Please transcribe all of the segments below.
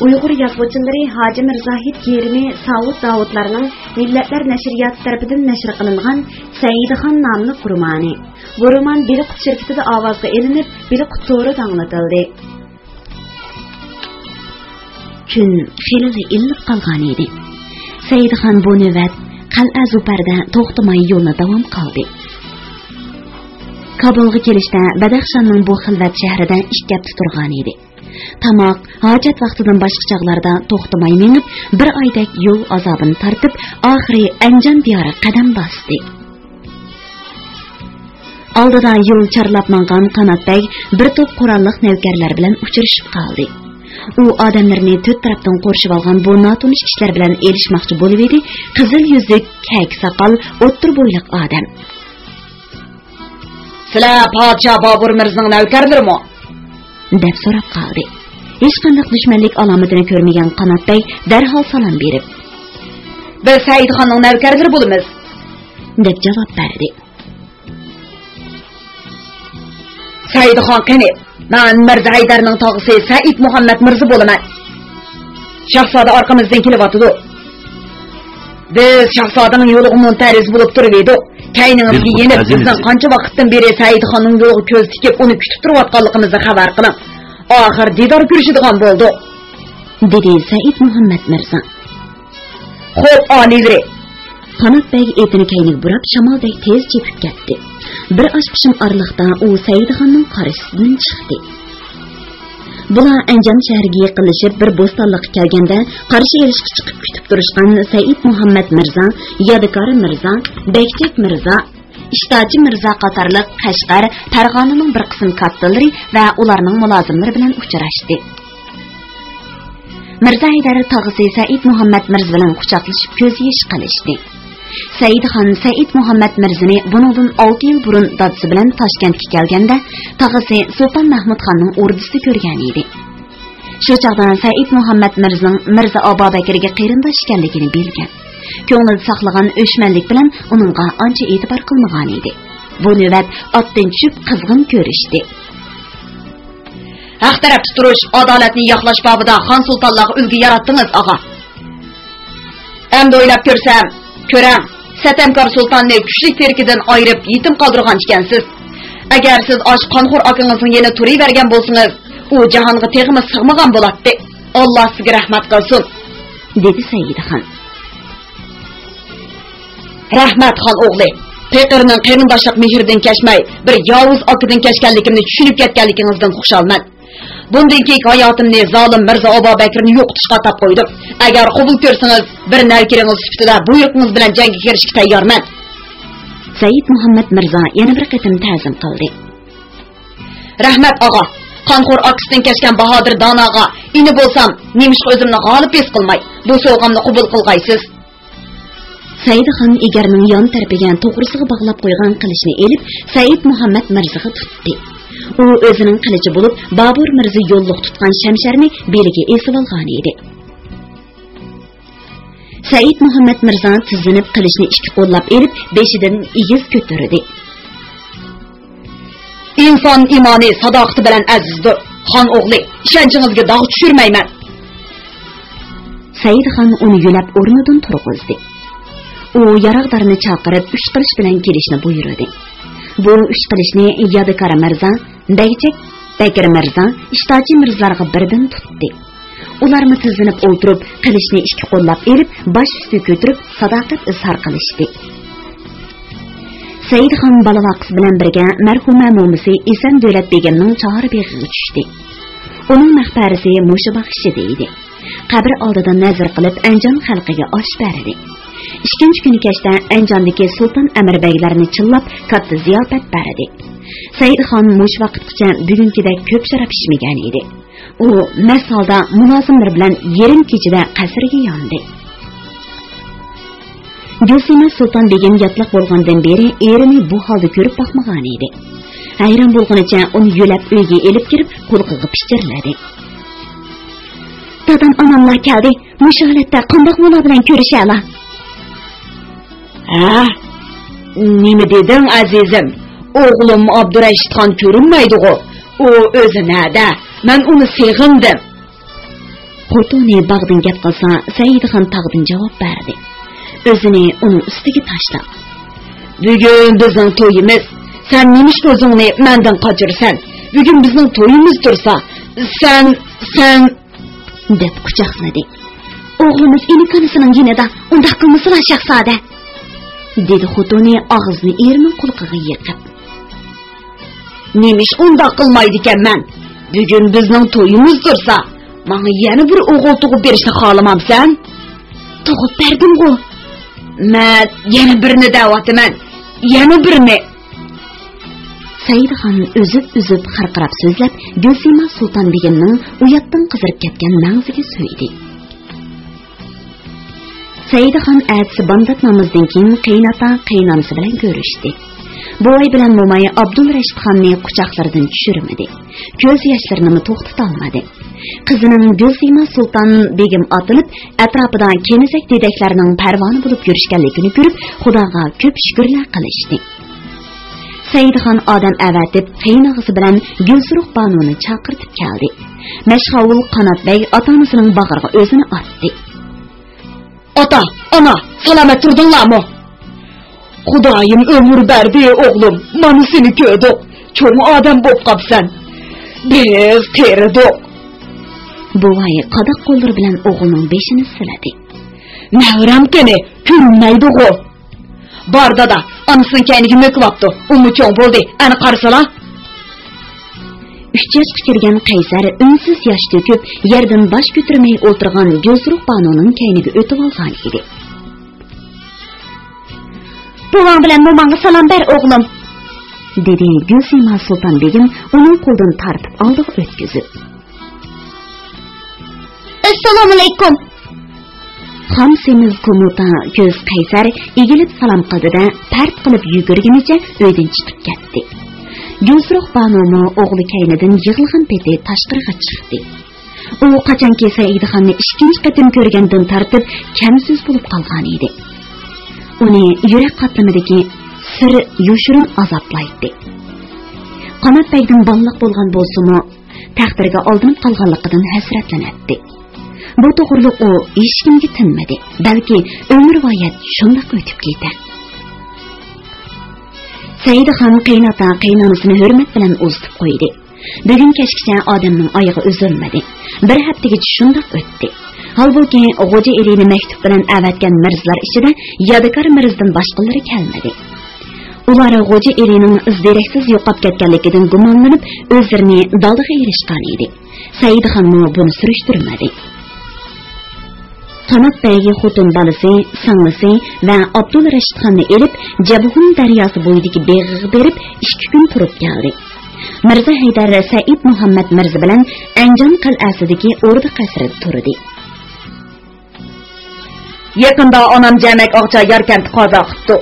Uyg'ur yazg'uvchilari Hoji Mirzahid Kerimi Savud Davudlarning Millatlar nashriyoti tarafidan nashr qilingan Saidixon nomli romani. Bu roman Biliqut shirkatida ovozga elinib, Biliqut to'ri anglatildi. Kun xilli ilib qolgan edi. Saidixon bu navbat Qal'a Zuparda to'xtamay yo'lni davom qildi. Kabulga kelishda Badaxshonning bu xilvat shahrida 2 hafta turgan edi. Tamoq, hojat vaqtidan boshqa chog'larda to'xtamay minib, bir oydak yo'l azobini tortib, oxiri Anjan diyori qadam bosdi. Oldida yo'l charlab mangan Qanotbek bir to'p qurolliq navkarlar bilan uchrashib qoldi. U odamlarni to'rt tarafdan qo'rshib olgan bu notanish kishilar bilan erishmoqchi bo'lib edi. Qizil yuzlik, kak soqol, o'ttir bo'yliq odam. "Sizlar podsho Bobur Mirzaning navkarlarimi?" deb so'rab qoldi. Hech qanday dushmanlik alomatini ko'rmagan Qanotbek darhol salom berib, "Biz Saidxonning navkarlari bo'lamiz" deb javob berdi. "Saidxon qani? Men Mirza Haydarning tog'isi Said Muhammad Mirza bo'laman. Shahzoda orqamizdan kelyapti. Biz Shahzodaning yo'liga muntariz bo'lib turib edik. Kayningizga yenib, bizdan qancha vaqtdan beri Saidxonning yo'liga ko'z tikib, uni kutib turayotganligimizni xabar qiling. Oxir didor ko'rishadigan bo'ldi" dedi Said Muhammad Mirza. "Xo'p, olinglar." Qanotbek etini kayniga burab shamoldek tez chepib ketdi. Bir oshpishim oraliqda u Saidxonning qarshisidan chiqdi. Bular Anjan shahriga yaqinlashib bir bo'stonlikqa kelganda qarshi elishga chiqib kutib turishgan Said Muhammad Mirza, Yodikor Mirza, Bekchak Mirza, Ishtochi Mirza qatorliq Qashqar, Farg'onaning bir qism kattalari va ularning mulozimlari bilan uchrashdi. Mirza Haydar tog'isi Said Muhammad Mirza bilan quchoqlashib ko'z yosh qilishdi. Saidxon Said Muhammad Mirzani bundan 6 yil burun dadisi bilan Toshkentga kelganda tog'isi Sulton Mahmud xonning o'rdisida ko'rgan edi. Shu chaqda Said Muhammad Mirzaning Mirza Abubakirga qarindosh ekanligini bilgan. Ko'nglida saqlagan o'shmanlik bilan uningga ancha e'tibor qilmagan edi. Bu navbat otdan tushib qizg'in ko'rishdi. "Haq tarafda turish, adolatni yoqlash babida Xon sultonlarga ulgu yaratdingiz, og'a. Endi o'ylab ko'rsam, ko'ram, Satamkor sultonni kuchlik terkidan ayirib yetim qoldirgan ekansiz. Agar siz osh qonxo'r akangizning yana turavergan bo'lsangiz, u jahonga teg'imi sig'magan bo'ladi. Alloh sizga rahmat qilsin" dedi Saidxon. "Rahmat xon o'g'li, Peqirning qarindoshlik mehridan kashmay, bir yovuz akadan kashganligimni tushunib ketganligingizdan xushalman. Bundan keyin hayotimni zolim Mirza Abubakirni yo'qotishga atab qo'ydim. Agar qabul ko'rsangiz, bir navkaringiz sifatida buyruqingiz bilan jangga kirishga tayyorman." Said Muhammad Mirza yana bir qatim ta'zim qildi. "Rahmat og'a, qonxo'r akisidan kashgan bahodir donoga ini bo'lsam, nemishqa o'zimni g'olib his qilmay, bu sovg'amni qabul qilg'aysiz." Saidxon egarning yon tarafiga to'g'risiga bog'lab qo'ygan qilichni elib, Said Muhammad Mirzaga tutdi. U o'zining qilichi bo'lib, Bobur Mirza yo'lliq tutgan shamsharni beliga esib olgan edi. Said Muhammad Mirza tizginib qilichni ikki qo'llab elib, beshidan egiz ko'tardi. "Inson imoni sadoqati bilan azizdir. Xon o'g'li, ishonchinizga dog' tushirmayman." Saidxon uni yo'lab o'rnidan turg'izdi. U yaroqdarni chaqirib 3 qilich bilan kelishni buyurdi. Bu 3 qilichni Yodikor Mirza, Bekchak Bekir Mirza, Ishtochi Mirzalarga birdan tutdi. Ularni tizginib o'tirib, qilichni ikki qo'llab elib, bosh ustiga ko'tarib, sadoqat izhor qilishdi. Saidxon balavaqis bilan birga marhuma mo'misi Eson Davlat begimning chahar beg'iga tushdi. Uning maqbarasi musha baxshida edi. Qabr oldida nazar qilib, Anjon xalqiga osh berdi. Ikkinchi kuni kechda Anjondagi sulton amirbeylarni chillab katta ziyofat berdi. Saidxon mush vaqtgacha bugünkidek ko'p sharaf ichmagan edi. U mast holda mulozimlar bilan yarim kechada qasrga yondi. Gulsima sulton begim yotliq bo'lgandan beri erini bu holda ko'rib boqmagan edi. Hayron bo'lganicha uni yo'lab uyga elib kirib, qo'lqiga pichirladi. "Dadam onamlar keldi. Mush holatda qandoq bola bilan ko'rishala?" "Nima deding azizim? O'g'lim Abdurashidxon ko'rinmaydi-ku. U o'zi nada? Men uni seg'indim." Xotini bağdan gap qilsa, Saidxon tağdan javob berdi. O'zini uning ustiga tashlab, "Bugun bizning to'yimiz. Sen nemish o'zingni mendan qochirsan? Bugun bizning to'yimiz tursa, sen deb quchoqladi. O'g'limiz inikanisining yinida undaq qilmaslar shahzoda, dedi xotini og'zini erining qulqiga yiqib. Nemish undaq qilmaydi ekanman. Bugun bizning to'yimiz tursa, menga yana bir o'g'il tug'ib berishni xohlamamsan? Tug'ib berdim-ku. Men yana birini da'vatiman. Yana birini. Saidxon uzib xirqirab so'zlab, Gulsima Sulton begimning uyatdan qizirib ketgan mag'ziga so'ydi. Saidxon atsi bandat namozdan keyin qaynota qaynonasi bilan ko'rishdi. Boy bilan mo'may Abdulrashid xonni quchoqlaridan tushirmadi. Ko'z yoshlarini to'xtata olmadi. Qizining Gulsima Sulton begim otilib, atrofida kenizak dedaklarining parvoni bo'lib yurishganligini ko'rib, Xudoga ko'p shukrlar qilishdi. Saidxon odam avatib, qaynog'isi bilan Gulsuruq Banuni chaqirtib keldi. Mashxovul Qanotbek ota-onasining bag'riga o'zini otdi. "Ota, ana, salomat turdinglarmi? Xudoyim ömür berdi oğlum, mana seni ko'rdik. Cho'ng odam bo'lib qopsan. Biz teridik." Buvay qadoq qo'llari bilan o'g'lining beshini siladi. "Navram qani, ko'rinmaydi-ku. Bor dada, anasının kayniga möküvapti. Umu cho'ng bo'ldi, ana qarsala." 3 yoshga kirgan Qaysar unsiz yosh to'kib, yerdan bosh ko'tarmay o'tirgan Gulsuruq Banuning kayniga o'tib olgan edi. "Buvang bilan mo'manga salom ber o'g'lim", dedi Gulsima Sulton begim uning qo'lidan tortib oldiga o'tkazib. "Assalomu alaykum." Xom semiz ko'muta ko'z Qaysar egilib salom qildi-da, part qilib yugurgunicha uydan chiqib ketdi. Gulsuruq Banu o'g'li kaynidan yig'ilgan peti tashqariga chiqdi. U qachonki Saidxonni ikkinchi qatim ko'rgandan tortib kamsiz bo'lib qolgan edi. Uni yurak qatlamidagi sir yoshirin azoblaydi. Qanotbekning balliq bo'lgan bo'lsa-mu, taqdirga oldinib qolganligidan hasratlanadi. Bu to'g'riliq u hech kimga tinmadi, balki umr voyat shunday o'tib ketdi. Saidxon qaynota qaynonasini hurmat bilan uzitib qo'ydi. Bugun kechgacha odamning oyog'i uzilmadi. Bir haftagacha shunday o'tdi. Halbuki Xo'ja Elini maktub bilan avatgan mirzlar ichida Yodikor mirzdan boshqalari kelmadi. Ular Xo'ja Elining izdiraksiz yo'qolib ketganligidan gumonlanib, o'zlarini daldiga erishgan edi. Saidxon buni surishtirmadi. Qanotbegi xotin balasi, sanglisi va Abdulrashid xonni elib, Jabhun daryosi bo'yidagi beg'iga berib 2 kun turib keldi. Mirza Haydar Said Muhammad Mirza bilan Anjon qal'asidagi o'rda qasrida turdi. "Yaqinda onam jamak og'cha yarkanti qazo qildi",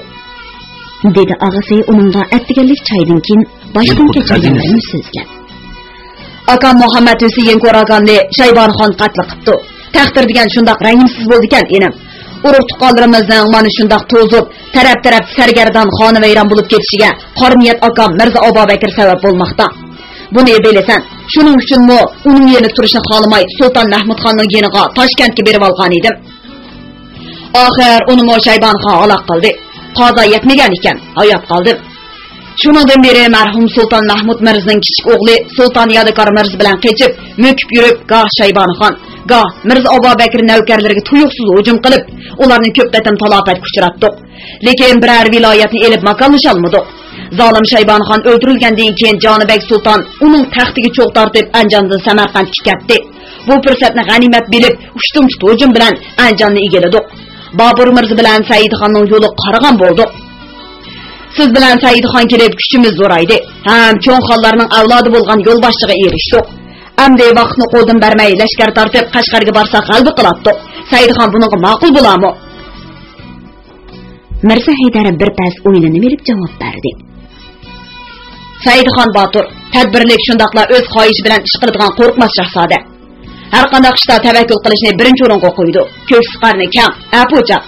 dedi og'asi uningga attiganlik choydan keyin boshdan kechirganini so'zlab. "Akam Muhammad Husayn Qo'raganni Shaybonxon qatl qildi. Taqdir degan shundoq rangimsiz bo'ldi ekan enim. Urug' tuqqanlarimizning mana shundoq to'zib, taraf-taraf sargardan xonavayron bo'lib ketishiga Qorniyat akam Mirza Abubakir sabab bo'lmoqda. Buni bilasan, shuning uchunmi uning yerida turishni xohlamay Sulton Mahmudxonning yeniga Toshkentga berib olgan edim. Oxir uni Shaybonxon aloq qildi. Qazo yetmagan ekan, hayot qoldim. Shuningdan beri marhum Sulton Mahmud Mirzaning kichik o'g'li Sulton Yodikor Mirza bilan qechib, mökib yurib, goh Shaybonxon, goh Mirza Abubakir navkarlariga tuyuqsiz hujum qilib, ularni ko'p qatim talofat uchratdik. Lekin biror viloyatni elib makonlasha olmadik. Zolim Shaybonxon o'ldirilgandan keyin Jonibek Sulton uning taxtiga cho'q tortib Anjondan Samarqandga ketdi. Bu fursatni g'animat bilib, ushtumchi hujum bilan Anjonni egalladik. Bobur Mirza bilan Saidxonning yo'li qaragan bo'ldi. Siz bilan Saidxon kelib kuchimiz zo'raydi. Ham cho'ng xonlarning avlodi bo'lgan yo'lboshchiga erishdik. Amdi vaqtni qo'ldan bermay lashkar tortib Qashqarga borsak g'alba qilatdik. Saidxon bunga ma'qul bo'ladimi? Mirza Haydar bir pas o'ylanib berib javob berdi. Saidxon Botur, tadbirlik shundoqla o'z xohishi bilan ish qiladigan qo'rqmas shahzoda. Har qanday ishda tavakkul qilishni birinchi o'ringa qo'ydi. Ko'ksi qarni kam, apucha.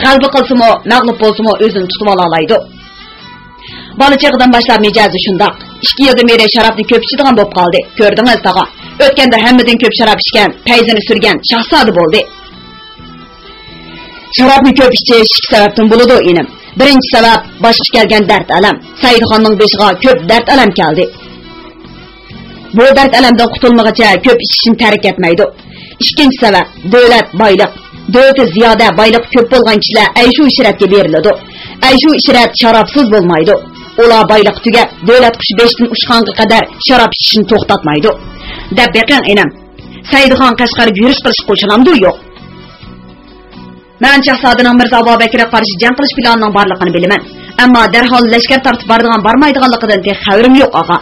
G'alba qilsa-mo, mag'lub bo'lsa-mo o'zini tutib ola oladi. Bola chaqdan boshlab mijozi shundoq. 2 yildan beri sharobni ko'p ichadigan bo'lib qoldi. Ko'rdingiz tag'a. O'tganda hammadan ko'p sharob ichgan, payzini surgan shahzoda bo'ldi. Sharobni ko'p ichish ikki sababdan bo'ladi, inim. Birinchi sabab boshqa kelgan dard alam. Saidxonning beshiga ko'p dard alam keldi. Bu dard alamdan qutulmagacha ko'p ishni tark etmaydi. Ikkinchi sabab davlat boylik. Davlatda ziyoda boylik ko'p bo'lgan kishilar ayshu ishratga beriladi. Ayshu ishrat sharobsiz bo'lmaydi. Ular boylik tugab, davlat qushi 5 dan uchganga qadar sharob ichishni to'xtatmaydi. Deb beqing inim. Saidxon Qashqarga yurish qilish qo'shilamdi yo'q. Men Shahzodaning Mirzo Abubakirga qarshi jang qilish planining borligini bilaman. Ammo darhol lashkar tortib boradigan bormaydiganligidan xabarim yo'q, og'a.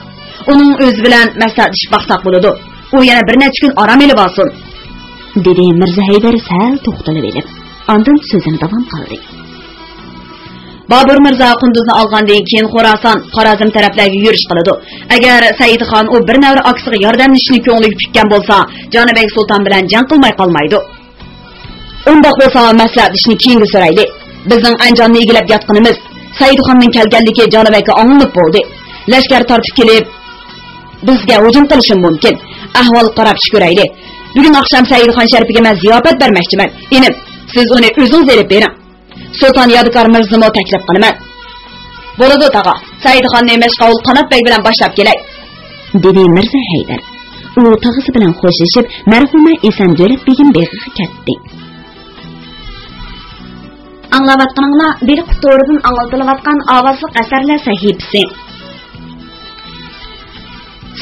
Uning o'zi bilan maslahatlashib baqsaq bo'ladi. U yana bir necha kun orom olib olsin, dedi Mirzo Haydar sal to'xtalib olib. Ondan so'zini davom qildi. Babur Mirzo Qunduzni olgandan keyin Xorason, Xorazm taraflarga yurish qiladi. Agar Saidxon u bir navra aksiga yordamlashishni ko'ngliga tutgan bo'lsa, Jonibek Sulton bilan jang qilmay qolmaydi. Undoq bo'lsa maslahatlashishni keyinga so'raylik. Bizning Anjonni egilib yotganimiz Saidxonning kelganligi Jonibekka anglanib bo'ldi. Lashkar tortib kelib bizga hujum qilishi mumkin. Ahvol qarab ko'raylik. Bugun oqshom Saidxon sharifiga men ziyofat bermoqchiman. Enim, siz uni o'zingiz elib bering. Sulton Yodikor Mirzani taklif qilaman. Bo'ladi tog'a. Saidxonni Mashqovul Qanotbek bilan boshlab kelay, dedi Mirzo Haydar. U tog'asi bilan xo'shlashib, marhuma Eson Davlat begim beg'iga ketdi. Anglavatqaninglar bir qutoridan anglatilayotgan ovozliq asarlar sahifasi.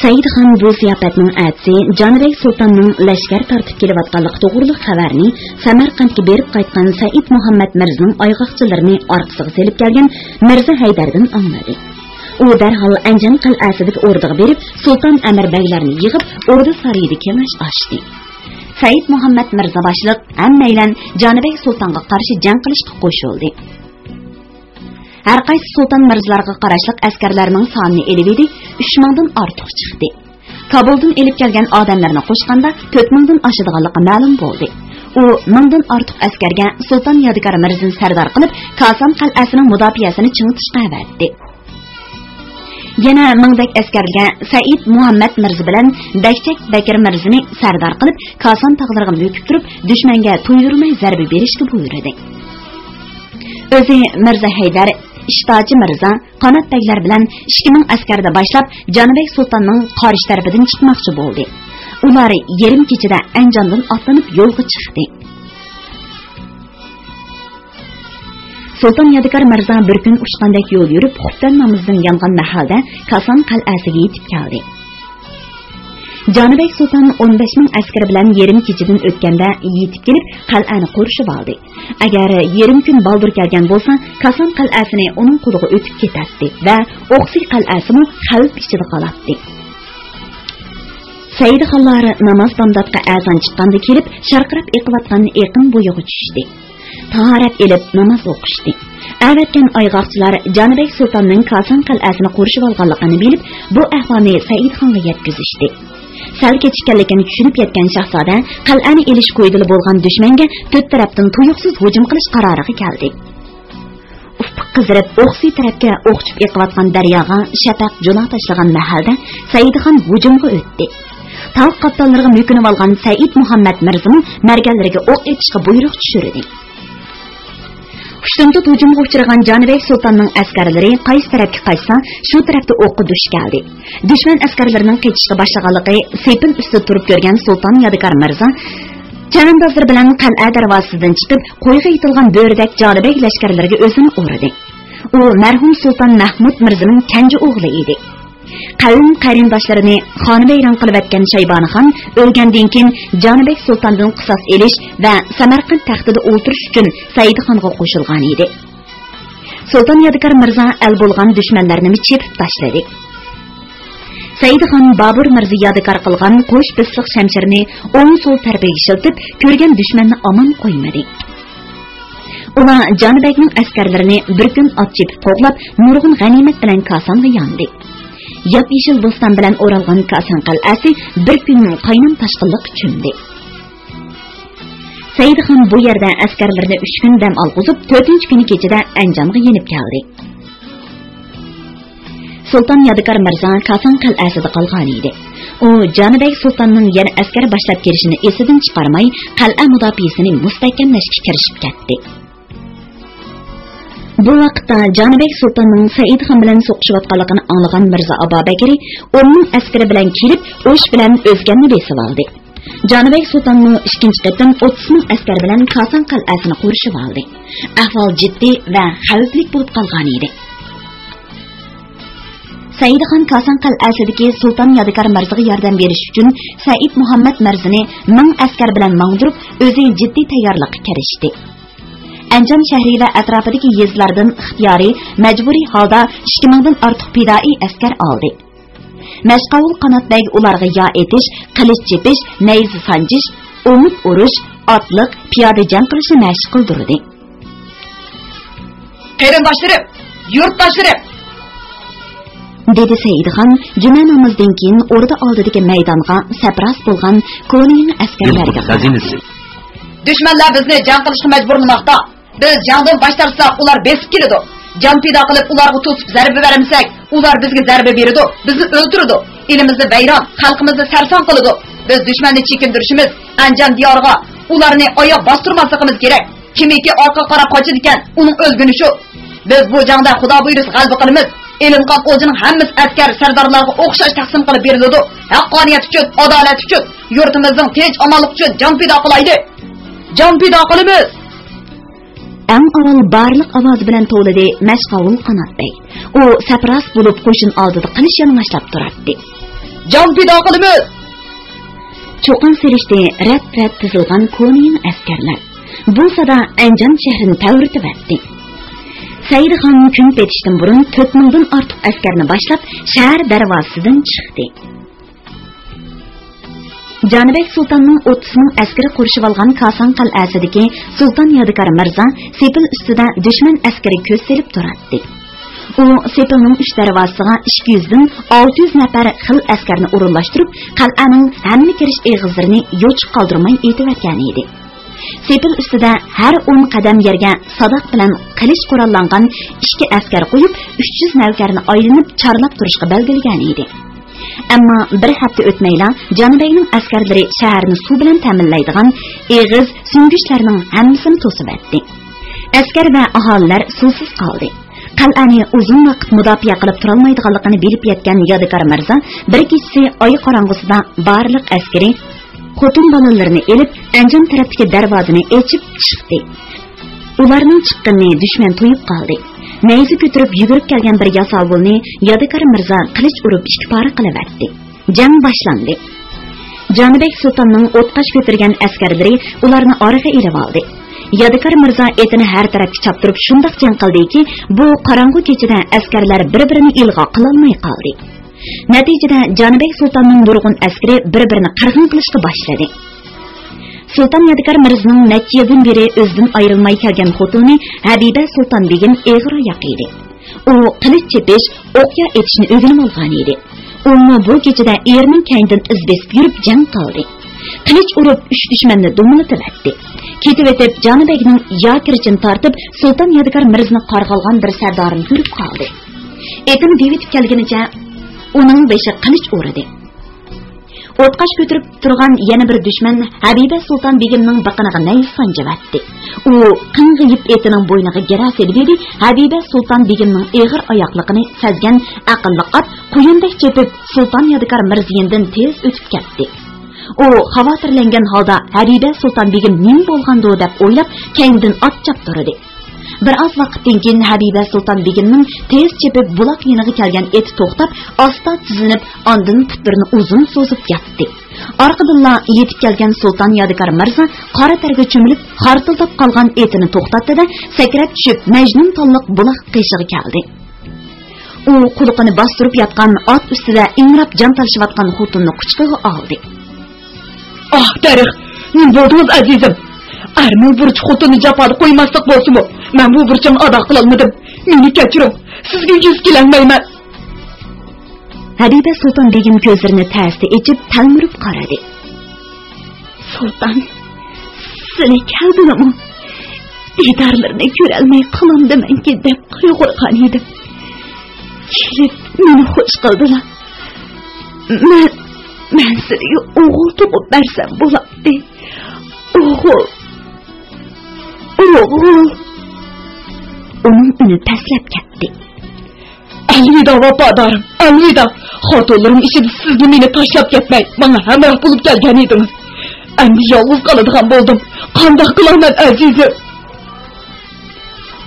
Saidxon bu ziyofatning atsi Jonibek Sultonning lashkar tortib kelayotganligi to'g'riliq xabarni Samarqandga berib qaytgan Said Muhammad Mirzaning oyg'oqchilarini orqasiga selib kelgan Mirzo Haydardan angladi. U darhol Anjan qal'asidagi o'rniga berib, Sulton Amir baylarni yig'ib, o'rda sarayida kemash ochdi. Said Muhammad Mirza boshliq hammaylan Jonibek Sultonga qarshi jang qilishga qo'shildi. Har qaysi sulton mirzalarga qarashliq askarlarning sonini elib edi, 3000 dan ortiq chiqdi. Kabuldan elib kelgan odamlarni qo'shganda 4000 dan oshadiganligi ma'lum bo'ldi. U 1000 dan ortiq askarga Sulton Yodikor Mirzani sardor qilib, Koson qal'asining mudofiasini chingitishga avatdi. Yana 1000 dak askarga Said Muhammad Mirza bilan Bakchak Bakir Mirzani sardor qilib, Koson tog'lariga yetib turib, dushmanga to'ydirmay zarba berishga buyurdi. O'zi Mirzo Haydar İştaçı Mirza, Qanotbeklar bilan 2000 askarda başlap Jonibek Sultonning qarish tarafidan chiqmoqchi bo'ldi. Ular yarim kechada Anjondan otlanib yo'lga chiqdi. Sulton Yodikor Mirza bir kun uchqandek yo'l yurib, xuftan namozdan yongan mahalda Koson qal'asiga yetib keldi. Jonibek Sulton 15000 askar bilan yarim kechadan o'tganda yetib kelib, qal'ani qurishib oldi. Agar yarim kun baldur kelgan bo'lsa, Koson qal'asini uning qo'liga o'tib ketadi va Oqsi qal'asini xavf ichida qoladi. Saidxonlar namoz damdatga azon chiqqanda kelib, sharqirab eqiyotgan eqin bo'yiga tushdi. Tahorat elib namoz o'qishdi. Avatgan ayg'oqchilar Jonibek Sultonning Koson qal'asini qurishib olganligini bilib, bu ahvolni Saidxonga yetkazishdi. Sal kechikkanligini tushunib yetgan shahzoda qal'ani elish qo'ydili bo'lgan dushmanga to'rt tarafdan tuyuqsiz hujum qilish qaroriga keldi. Ufq qizirib, Oqsi tarafga o'qchib eqiyotgan daryoga shafaq jo'na tashlagan mahalda Saidxon hujumga o'tdi. Tog' qoptonlariga mukinib olgan Said Muhammad Mirzani marganlariga o'q etishga buyruq tushirdi. Hushtumda hujumga uchragan Jonibek Sultonning askarlari qaysi tarafga qaytsa, shu tarafda o'qqa duch keldi. Dushman askarlarining qaytishga boshlaganligi sepil ustida turib ko'rgan Sulton Yodikor Mirza chanandozlar bilan qal'a darvozasidan chiqib, qo'yga yitilgan bo'ridak Jonibek lashkarlariga o'zini urdi. U marhum Sulton Mahmud Mirzaning kenji o'g'li edi. Qavm qarindoshlarini xonavayron qilib o'tgan Shaybonixon o'lgandan keyin Jonibek Sultondan qisos elish va Samarqand taxtida o'tirish uchun Saidxonga qo'shilgan edi. Sulton Yodikor Mirza al bo'lgan dushmanlarni chepib tashladi. Saidxon Babur Mirza yodikor qilgan qo'sh pisliq shamshirni o'ng so'l tarafiga shiltib, ko'rgan dushmanni omon qo'ymadi. Ular Jonibekning askarlarini bir kun ot chepib qo'g'lab, nurg'un g'animat bilan Kosonga yondi. Yap-yeshil bo'ston bilan o'ralgan Koson qal'asi bir kun qaynam tashqinliq cho'mdi. Saidxon bu yerda askarlarni 3 kun dam olg'izib, 4-kuni kechada Anjonga yenib keldi. Sulton Yodikor Mirza Koson qal'asida qolgan edi. U Canibek Sultanning yana askar boshlab kelishini esidan chiqarmay, qal'a mudofiasini mustahkamlashga kirishib ketdi. Bu vaqtda Canibek Sultanning Said Xon bilan so'qishayotganligini anglagan Mirza Abobakir o'nning askari bilan kelib, o'sh bilan o'zganni besib oldi. Canibek Sultanning ikkinchi qatim 30 ming askar bilan Koson qal'asini qurishib oldi. Ahvol jiddiy va xavfli bo'lib qolgan edi. Said Xon Koson qal'asidagi Sultan Yodgor Mirzaga yordam berish uchun Said Muhammad Mirzani 1000 askar bilan mangdirib, o'zi jiddiy tayyorlikka kirishdi. Anjom shahri va atrofidagi yezlardan ixtiyoriy, majburiy holda 2000 dan ortiq fidoi askar oldi. Mashqavul Qanotbek ularga yo etish, qilich chepish, nayz sanjish, o'mit urush, otliq, piyoda jang qilishni mashq qildirdi. Qarindoshlarim, yurtdoshlarim, dedi Saidxon juma namozdan keyin o'rda oldidagi maydonga sapras bo'lgan ko'ning askarlarga xazinasi. Dushmanlar bizni jang qilishga majburlamoqda. Biz jangdan bosh tortsak, ular besib keladi. Jon pido qilib ularga to'sib zarba beramisak, ular bizga zarba beradi, bizni o'ldiradi. Elimizni vayron, xalqimizni sarson qiladi. Biz dushmanni chekindirishimiz, Anjom diyoriga ularni oyoq bostirmasligimiz kerak. Kimiki orqa qarab qochadi ekan, uning o'lguni shu. Biz bu jangda Xudo buyursa g'alaba qilamiz. Elimqon o'zining hammasi askar sardorlarga o'xshash taqsim qilib beriladi. Haqqoniyat uchun, adolat uchun, yurtimizning tinch omonlik uchun jon pido qilaydi. Jon pido qilamiz. Eng avval barliq ovoz bilan to'ladi Mashqavul Qanotbek. U sapras bo'lib qo'shin oldida qilish yalmashlab turardi. Jon pido qilamiz. Cho'qin serishdi rat-rat tizilgan ko'ning askarlar. Bu sada Anjom shahrini tavritib etdi. Said Xon kun petishdan burun 4000 dan ortiq askarni boshlab shahar darvozasidan chiqdi. Canibek Sultanning 30 ming askari qurishib olgan Koson qal'asidagi Sultan Yodgor Mirza sepil ustida dushman askari ko'z selib turardi. U sepilning uch darvozasiga 200 dan 600 nafar xil askarni o'rinlashtirib, qal'aning hamma kirish eg'izlarini yo'chiq qoldirmay etib edi. Sepil ustida har 10 qadam yerga sadoq bilan qilich qurollangan 2 askar qo'yib, 300 navkarni aylanib chorlab turishga belgilagan edi. Ammo bir hafta o'tmayla Canibekning askarlari shaharni suv bilan ta'minlaydigan eg'iz sungishlarning hammasini to'sib etdi. Askar va aholilar suvsiz qoldi. Qal'ani uzun vaqt mudofaa qilib turolmaydiganligini bilib yetgan Yodgor Mirza bir kechasi oy qorong'usida barliq askari xotin bolalarini elib Anjom tarafdagi darvozani ochib chiqdi. Ularning chiqqanini dushman to'yib qoldi. Nayzi ko'tarib yugurib kelgan bir yasolgulni Yodgor Mirza qilich urib ikki pora qilib etdi. Jang boshlandi. Canibek Sultanning o'tqash ko'targan askarlari ularni oraga elib oldi. Yodgor Mirza etini har tarafga choptirib shundoq jang qildiki, bu qorong'u kechada askarlar bir-birini ilg'o qila olmay qoldi. Natijada Canibek Sultanning nurg'un askari bir-birini qirg'in qilishga boshladi. Sultan Yodgor Mirzaning necha yildan beri o'zidan ayrilmay kelgan xotini Habiba Sultan begim eg'ir oyoq edi. U qilich chepish, o'qya etishni o'rganib olgan edi. U bu kechada erining kaynidan izbesib yurib jang qildi. Qilich urib 3 dushmanni do'militib etdi. Ketib o'tib Canibekning yakirchin tortib Sultan Yodgor Mirzani qarg'algan bir sardorini ko'rib qoldi. Etini devitib kelganicha uning beshi qilich urdi. O'tqash ko'tarib turgan yana bir dushman Habiba Sultan begimning biqiniga nayz sanjivatdi. U qing'iyib etining bo'yniga gira selibdi. Habiba Sultan begimning eg'ir oyoqligini sezgan aqlli ot quyundek chepib Sultan Yodgor Mirzadan tez o'tib ketdi. U xavotirlangan holda Habiba Sultan begim nima bo'lgandi deb o'ylab keyindan ot choptirdi. Bir oz vaqtdan keyin Habiba Sultan begimning tez chepib buloq yeniga kelgan eti to'xtab, asta tizilib, ondan putlarini uzun so'zib yotdi. Orqadan yetib kelgan Sultan Yodgor Mirza qora targa cho'milib, xartildab qolgan etini to'xtatdi-da, sakrab tushib, majnun tonliq buloq qishiga keldi. U quliqini bostirib yotgan ot ustida ingrab jon talishayotgan xotinni quchqiga oldi. "Ah, tarix, men bo'ldingiz azizim. Armon burch xotini jafoni qo'ymaslik bo'lsin-ku. Men bu burchimni ado qila olmadim. Meni kechiring. Sizga yuz kelolmayman." Habiba Sultan begim ko'zlarini tasdi ichib talmirib qaradi. "Sultan, sizga keldimmi? Idarlarni ko'rolmay qolamdimanki deb qayg'urgan edim. Kelib meni xush qildilar. men sizga o'g'il tug'ib bersam bo'ladi. O'g'il. Uning uni pastlab ketdi. Alvida vafodorim, alvida. Xotinlarim ishida sizni meni tashlab ketmay, menga hamroh bo'lib kelgan edingiz. Endi yolg'iz qoladigan bo'ldim. Qanday qilaman azizim?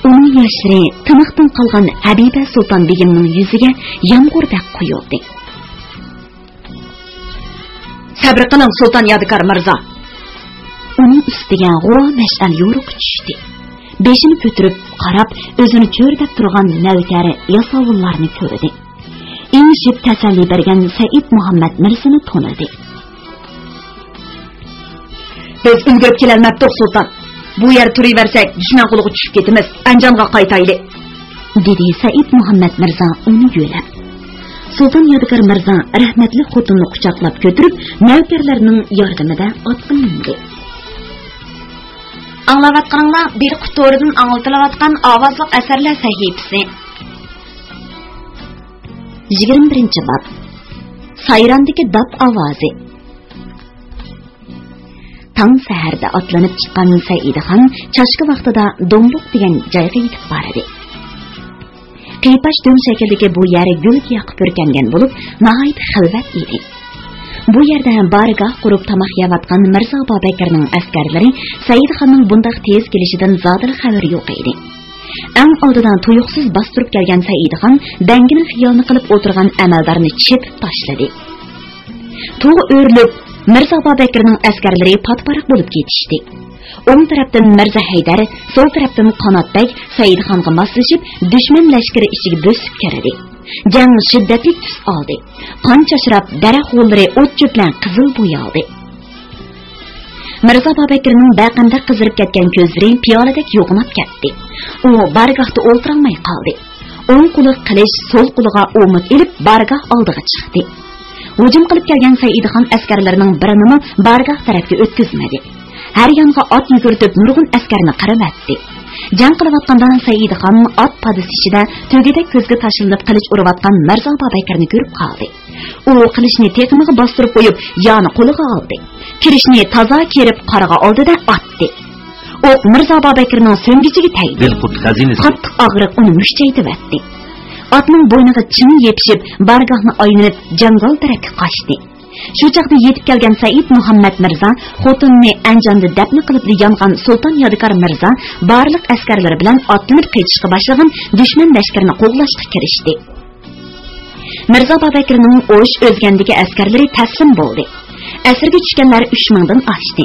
Uning yoshlari tiniqdan qolgan Habiba Sulton begimning yuziga yomg'irdak quyildi. Sabr qiling Sulton Yodikor mirzo. Uning ustiga g'uva mash'al yo'riq tushdi. Beshini ko'tarib qarab, o'zini cho'rdab turgan navkari yasovullarni ko'rdi. Ingishib tasalli bergan Said Muhammad Mirzani tanidi. Biz ulgurib kelolmabdik sulton. Bu yer turaversak, dushman qo'liga tushib ketamiz. Anjonga qaytaylik, dedi Said Muhammad Mirza uni yo'lab. Sulton Yodikor Mirza rahmatli xotinni quchoqlab ko'tarib, navkarlarning yordamida otga mindi. Anglavatqanlar bir qutoridan anglatilayotgan ovozli asarlar sahifasi. 21-bob. Sayrandagi dab ovozi. Tang saharda otlanib chiqqan Saidxon chashki vaqtida Do'mbuq degan joyga yetib bordi. Qiypash do'ng shakldagi bu yeri gulga yoqib o'rgangan bo'lib, nihoyat xilvat edi. Bu yerda bargoh qurib tamoq yeyotgan Mirzo Bobakarning askarlari Saidxonning bunday tez kelishidan zodil xabar yo'q edi. Eng oldidan tuyuqsiz bostirib kelgan Saidxon dangini xiyolni qilib o'tirgan amaldorni chepib tashladi. Tuğ o'rilib Mirzo Bobakarning askarlari patparaq bo'lib ketishdi. O'ng tarafdan Mirzo Haydar, sol tarafdan Qanotbek Saidxonga moslashib, dushman lashkari ichiga bosib kirdi. Jang shiddatli tus oldi. Qon chashrab, daraxt g'o'llari o't bilan qizil bo'yaldi. Mirzo Bobakarning baqanda qizirib ketgan ko'zlari piyoladek yo'qnab ketdi. U bargohda o'ltirolmay qoldi. O'ng qo'li qilich, so'l qo'liga o'mit ilib bargoh oldiga chiqdi. Hujum qilib kelgan Saidxon askarlarining birini bargoh tarafga o'tkazmadi. Har yonga ot yugurtib nurg'un askarni qaralatdi. Jang qilayotgandan Saidxon ot padisishida to'gida ko'zga tashlanib qilich urayotgan Mirzo Bobakarni ko'rib qoldi. U qilichni teqimiga bostirib qo'yib, yoni qo'liga oldi. Kirishni toza kerib qaraga oldida otdi. O'q Mirzo Bobakarning so'ngichiga tegdi. Qattiq og'riq uni mushchaytib atdi. Atning bo'yniga chim yepishib, bargohni aylanib jangal tarafga qochdi. Shu chaqda yetib kelgan Said Muhammad Mirza xotinni Anjonda dafn qilib yongan Sulton Yodikor Mirza barliq askarlari bilan otlanib qaytishga boshlagan dushman lashkarini qo'g'lashga kirishdi. Mirzo Bobakarning o'sh o'zgandagi askarlari taslim bo'ldi. Asirga tushganlar 3000 dan oshdi.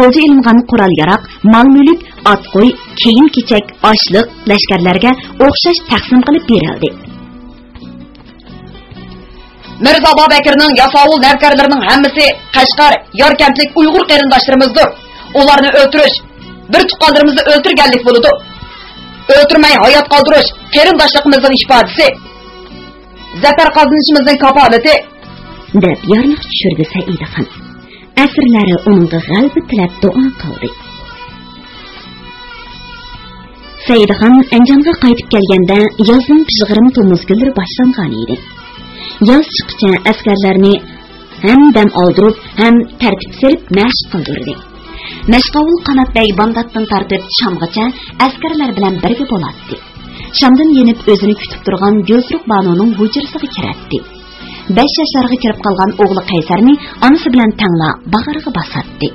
O'zi ilingan qurol-yaroq, mol-mulk, ot-qo'y, kiyim-kechak, oshliq lashkarlarga o'xshash taqsim qilib berildi. Mirzo Bobakarning yasovul navkarlarining hammasi Qashqar, Yorkantlik Uyg'ur qarindoshlarimizdir. Ularni o'ldirish, bir tuqqanlarimizni o'ldirganlik bo'ladi. O'ldirmay hayot qoldirish qarindoshligimizning ifodasi. Zafar qozonishimizning kafolati, deb yorliq tushirdi Saidxon. Asirlari uningga g'alaba tilab duo qildi. Saidxon Anjonga qaytib kelganda yozning pishg'irim tomuz kunlari boshlangan edi. Yoz chiqcha askarlarni ham dam oldirib, ham tartib serib mashq qildirdi. Mashqovul Qanotbek Bomdoddan tartib Shamgacha askarlar bilan birga bo'ladi. Shamdan yenib o'zini kutib turgan Go'zruq Banuning hujrasiga kiratdi. 5 yoshlarga kirib qolgan o'g'li Qaysarni onasi bilan tangla bag'riga bosatdi.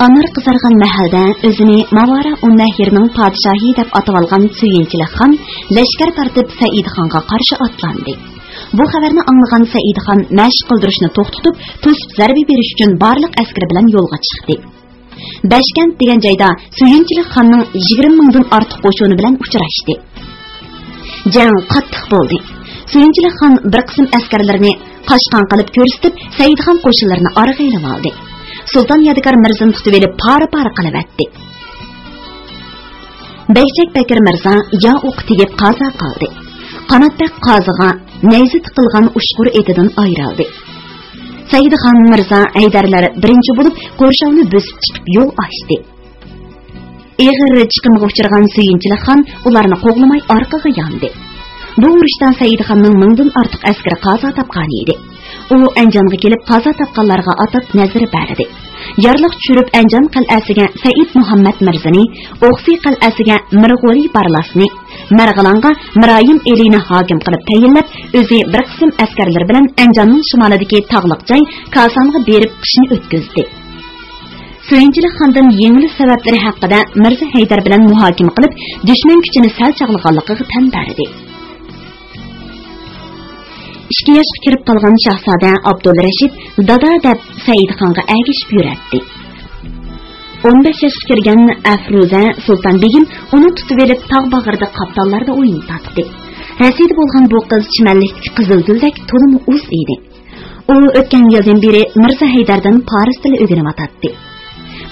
Amir qizargan mahalda o'zini Mavara Unnahirning podshohi deb atab olgan Suyinchilik xon lashkar tartib Saidxonga qarshi otlandi. Bu xabarni anglagan Saidxon mashq qildirishni to'xtatib, to'sib zarba berish uchun barliq askar bilan yo'lga chiqdi. Bashkent degan joyda Suyinchilik xonning 20 mingdan ortiq qo'shini bilan uchrashdi. Jang qattiq bo'ldi. Suyinchilik xon bir qism askarlarini qochqon qilib ko'rsatib, Saidxon qo'shinlarini orqa ilib oldi. Sulton Yodikor Mirzani tutib olib para qilib atdi. Beychak Bakir Mirza ya o'q tegib qazo qildi. Qanotbek qoziga nayzi tiqilgan ushqur etidan ayrildi. Saidxon Mirza aydarlari birinchi bo'lib qo'rshovni bosib chiqib yo'l ochdi. Eg'ir chiqimga uchirgan Suyinchilik xon ularni qo'g'lamay orqaga yondi. Bu urushdan Saidxonning 1000 dan ortiq askari qazo topgan edi. U Anjonga kelib qazo topganlarga atab nazari berdi. Yarliq tushirib Anjon qal'asiga Said Muhammad Mirzani, Oqsi qal'asiga Mirg'oli Barlasni, Marg'ilonga Miroyim Elini hokim qilib tayinlab, o'zi bir qism askarlar bilan Anjonning shimolidagi tog'liq joy Kosonga berib qishni o'tkazdi. So'yinchilik xondan yengilish sabablari haqida Mirza Haydar bilan muhokama qilib, dushman kuchini sal chaqlaganligiga tan berdi. 2 yoshga kirib qolgan shahzoda Abdulrashid dada deb Saidxonga ergishib yuradi. 15 yoshga kirgan Afruza Sultan Begim uni tutib olib tog' bag'rida qaptallarda o'yin tatdi. Rasidi bo'lgan bu qiz chimanlikdagi qizilguldek to'limi uz edi. U o'tgan yozdan beri Mirza Haydardan Paris tili o'rganib atadi.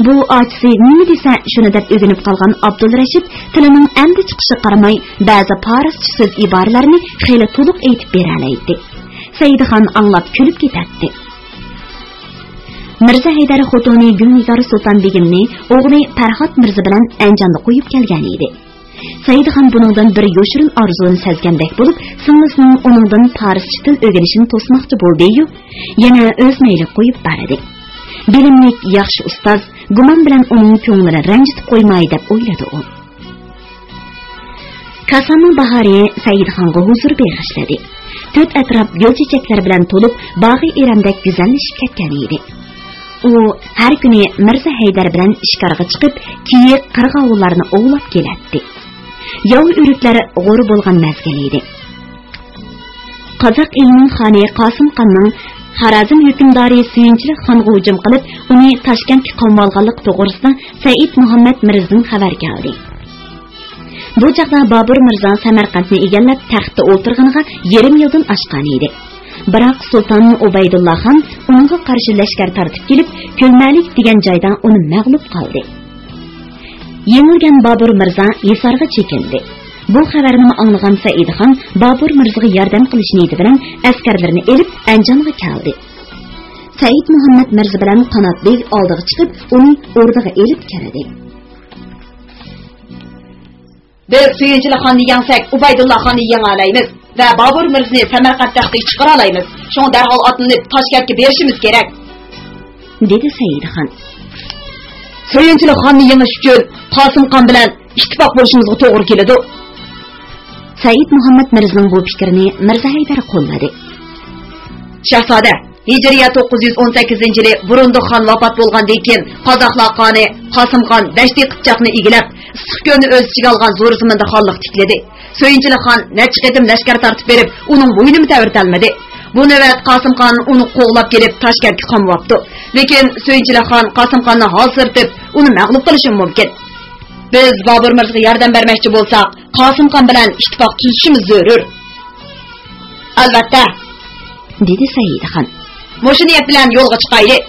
Bu ochisi nima desa shuni deb o'rganib qolgan Abdulrashid tilining endi chiqishi qaramay ba'zi Parischa so'z iboralarini xeyli to'liq aytib bera oladi. Saidxon anglab kulib ketadi. Mirza Haydar xotini Gulnizor Sulton Begimni o'g'li Farhod Mirza bilan Anjonga qo'yib kelgan edi. Saidxon buningdan bir yoshirin orzuni sezgandek bo'lib, singlisining uningdan Parischa til o'rganishini to'smoqchi bo'ldi-yu, yana o'z mayli qo'yib berdi. Bilimlik yaxshi ustoz gumon bilan uning ko'nglini ranjitib qo'ymaydi deb o'yladi u. Kosonning bahori Saidxonga huzur bag'ishladi. To'rt atrof gul chechaklar bilan to'lib, bog'i eramdek go'zallashib ketgan edi. U har kuni Mirza Haydar bilan ishqarga chiqib, kiyiq qirg'ovullarni ovlab keladi. Yov uriklari g'o'r bo'lgan mazgil edi. Qozoq elining xoni Qosim Xonning Xorazm hukmdori Suyunchilik xonga hujum qilib, uni Toshkentga qamalganlik to'g'risida Said Muhammad Mirzadan xabar keldi. Bu chaqda Bobur Mirzo Samarqandni egallab taxtda o'tirganiga yarim yildan oshgan edi. Biroq Sulton Ubaydulloh xon unga qarshi lashkar tartib kelib, Ko'lmalik degan joydan uni mag'lub qildi. Yengilgan Bobur Mirzo Hisarga chekindi. Bu xabarni anglagan Saidxon Bobur Mirzoga yordam qilish niyati bilan askarlarni elib Anjonga keldi. Said Muhammad Mirzo bilan Qanotbek oldiga chiqib, uni o'rdaga elib keldi. Biz Suyunchilik xonni yengsak, Ubaydulloh xonni yenga olamiz va Bobur Mirzoni Samarqand taxtiga chiqara olamiz. Shunga darhol otlanib Toshkentga berishimiz kerak, dedi Saidxon. Suyunchilik xonni yengish uchun Qosim Xon bilan ittifoq bo'lishimizga to'g'ri keladi. Said Muhammad Mirzoning bu fikrini Mirza Haydar qo'lladi. Shahzoda, Hijriya 918-yili Burunduq xon vafot bo'lgandan keyin Qozoqlar xoni Qosim Xon Dashti Qipchoqni egilib, Issiqko'lni o'z ichiga olgan zo'r zaminda xonlik tikladi. So'yinchilik xon necha qatim lashkar tortib berib, uning bo'ynini ta'virtalmadi. Bu navbat Qosim Xon uni qo'g'lab kelib Toshkentga qamabdi. Lekin So'yinchilik xon Qosim Xonni hozirtib, uni mag'lub qilishi mumkin. Biz Bobur Mirzoga yordam bermoqchi bo'lsak, Qosim Xon bilan ittifoq tuzishimiz zarur. Albatta, dedi Saidxon. Mushu niyat bilan yo'lga chiqaylik.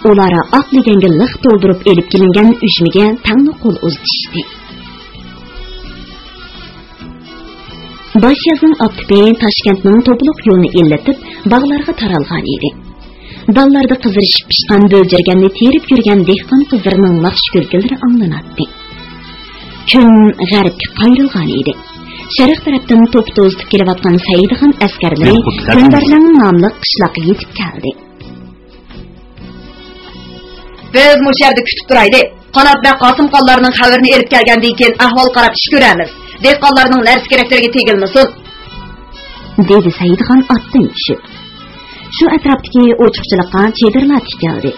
Ular oq deganga liq to'ldirib elib kelingan ushmiga tangni qo'l uzatishdi. Boshyazning optipi Toshkentning to'pliq yo'lini illatib, bog'larga taralgan edi. Dallarda qizirishib pishgan bo'ljirganni terib yurgan dehqon qizlarining maxsh kulgilari anglanadi. Kun g'arbga qayrilgan edi. Sharq tarafdan to'p to'zib kelayotgan Saidxon askarlari Kundarlang nomli qishloqqa yetib keldi. Biz bu yerda kutib turaylik. Qanot va Qosim Xonlarning xabarini elib kelgandan keyin ahvol qarab ish ko'ramiz. Dehqonlarning narsa keraklariga tegilmasin, dedi Saidxon otdan tushib. Shu atrofdagi ochiqchilikqa chedirlar keldi.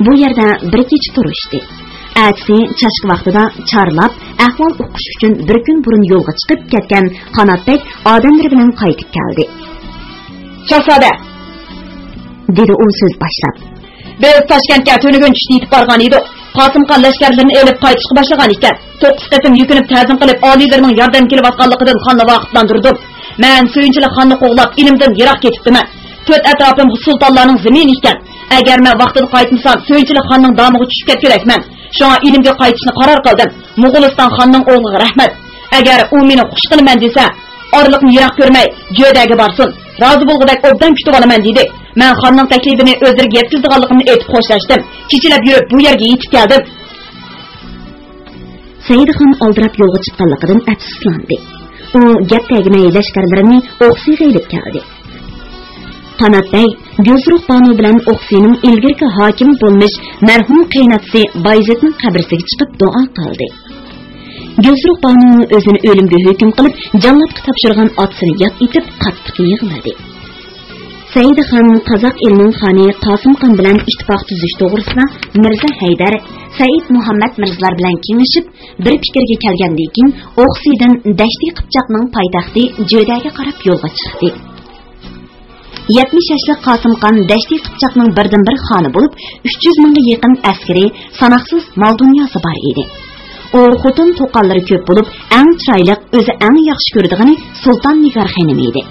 Bu yerda bir kech turishdi. Atsi chashq vaqtida charlab, ahvol o'qish uchun bir kun burun yo'lga chiqib ketgan Qanotbek odamlar bilan qaytib keldi. Shahzoda, dedi u so'z boshlab. Biz Toshkentga to'nigun tushdi yetib borgan edik. Qosim Xon lashkarlarini elib qaytishga boshlagan ekan. 9 qatim yukinib ta'zim qilib, oliylarining yordam kelayotganligidan xonni vaqtlantirdim. Men Suyunchilik xonni qo'g'lab, ilimdan yiroq ketibman. To'rt atrofim sultonlarning zamini ekan. Agar men vaqtida qaytmasam, Suyunchilik xonning domiga tushib ketkerakman. Shunga ilimga qaytishni qaror qildim. Mo'g'uliston xonning o'g'liga rahmat. Agar u meni xush qilaman desa, orliqni yiroq ko'rmay, jo'daga borsin. Rozi bo'lg'udak obdan kutib olaman dedi. Men xonning taklifini o'zlariga yetkazganligimni aytib xo'shlashdim. Kechalab yurib bu yerga yetib keldim. Saidxon oldirab yo'lga chiqqanligidan afsuslandi. U gap tagmay lashkarlarini o'qsiga elib keldi. Qanat Bey Gözruq Banu bilan Oqsining ilgirki hokim bo'lmiş mərhum qaynatisi Bayzatning qabrisiga chiqib duo qildi. Gözruq Banu o'zini o'limga hukm qilib, jannatga topshirgan otsini yod etib qattiq yig'ladi. Saidxon Qozoq elining xoni Qosimxon bilan ittifoq tuzish to'g'risida Mirza Haydar, Said Muhammad Mirzalar bilan kengashib, bir fikrga kelgandan keyin Oqsidan Dashti Qipchoqning poytaxti Jo'daga qarab yo'lga chiqdi. 70 yoshli Qosimxon Dashti Qipchoqning birdan-bir xoni bo'lib, 300 mingga yaqin askari, sanoqsiz mol dunyosi bor edi. O xotin to'qallari ko'p bo'lib, eng chiroyli, o'zi eng yaxshi ko'rdigani Sulton Nigar xonim edi.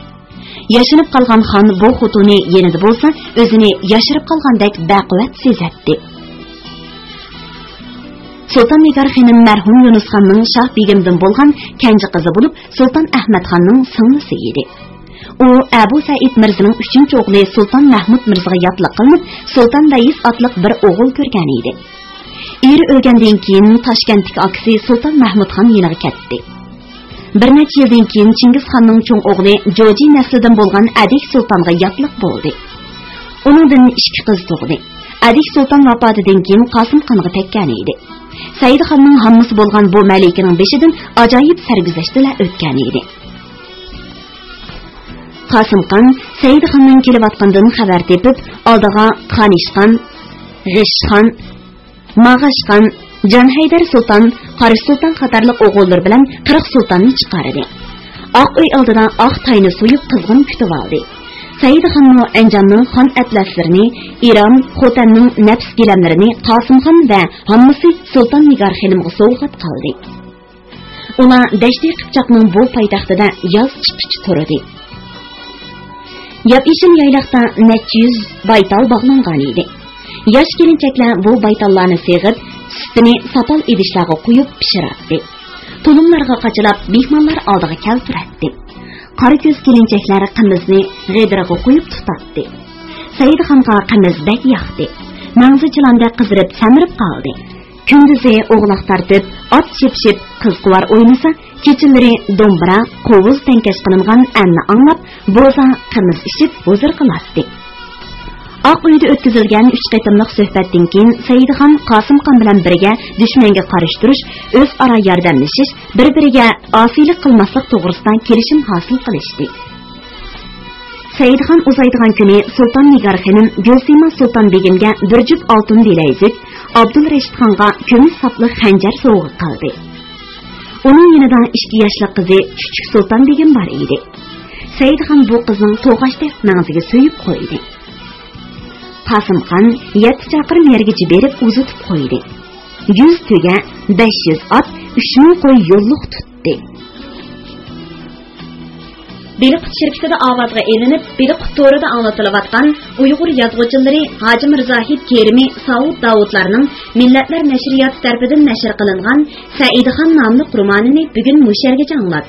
Yaşanıp qalğan xon bu xotini yenida bo'lsa, o'zini yashirib qalgandek baquvvat sezatdi. Sultan Nigar xonim mərhum Yunus xonning Shoh begimdan bo'lgan kenji qizi bo'lib, Sultan Ahmad xonning singlisi edi. U Abu Said Mirzaning 3-o'g'li Sultan Mahmud Mirzaga yotliq qilinib, Sultan Dayis otliq bir o'g'il ko'rgan edi. Eri o'lgandan keyin Toshkentdagi akasi Sultan Mahmud xon yeniga ketdi. Bir necha yildan keyin Chingiz xonning cho'ng o'g'li Joji naslidan bo'lgan Adik sultonga yotliq bo'ldi. Uningdan 2 qiz tug'di. Adik sulton vafotidan keyin Qosim xonga tekkan edi. Said xonning hammasi bo'lgan bu malikaning beshidan ajoyib sarguzashtlar o'tgan edi. Qosim xon Said xonning kelayotgandan xabar tepib, oldiga Xonishxon, G'ishxon, Mag'ashxon, Can Haydar Sultan, Qarish Sultan qatorliq o'g'illar bilan 40 sultonni chiqardi. Oq uy oldida oq tayni so'yib qizg'in kutib oldi. Said xonning Anjanning xon atlaslarini, Iron, Xotanning nafs gilamlarini Qosimxon va hammasi Sulton Nigar xonimga sovg'at qildi. Ular Dashti Qipchoqning bu poytaxtida yoz chiqish turdi. Yap-ishim yaylaqda necha yuz baytal bog'langan edi. Yosh kelinchaklar bu baytallarni seg'ib, sütini sapal idishlarga qo'yib pishiradi. Tulumlarga qachilab, mehmonlar oldiga keltiradi. Qora ko'z kelinchaklar qimizni g'idiraga qo'yib tutatdi. Said xonga qimiz bak yoqdi. Mangzi chilanda qizirib samirib qoldi. Kunduzi o'g'loq tartib, ot shipship qiz-quvar o'ynasa, kechalari dombira, qovuz tankash qilingan anni anglab, bo'za qimiz ishib huzur qiladi. Oq uyda o'tkazilgan 3 qatimliq suhbatdan keyin Saidxon Qosimxon bilan birga dushmanga qarshi turish, o'zaro yordamlashish, bir-biriga osiylik qilmaslik to'g'risida kelishim hosil qilishdi. Saidxon uzaydigan kuni Sulton Nigar xonim Gulsima Sulton begimga bir juft oltin bilayzik, Abdul Rashid xonga kumush sapli xanjar sovg'a qildi. Uning yanida 2 yoshli qizi Chuchuk Sulton begim bor edi. Saidxon bu qizning to'g'ashdek mag'ziga so'yib qo'ydi. Qosimxon 7 chaqirim yergacha berib uzatib qo'ydi. 100 tuga, 500 ot, 3000 qo'y yo'lliq tutdi. Beliqut shirkatida ovozga elinib, Beliqut to'rida anglatilayotgan Uyg'ur yozuvchilari Hoji Mirzohid Kerimi Saud Davudlarning Millatlar nashriyoti tarafidan nashr qilingan Saidxon nomli romanini bugun mushargacha angladi.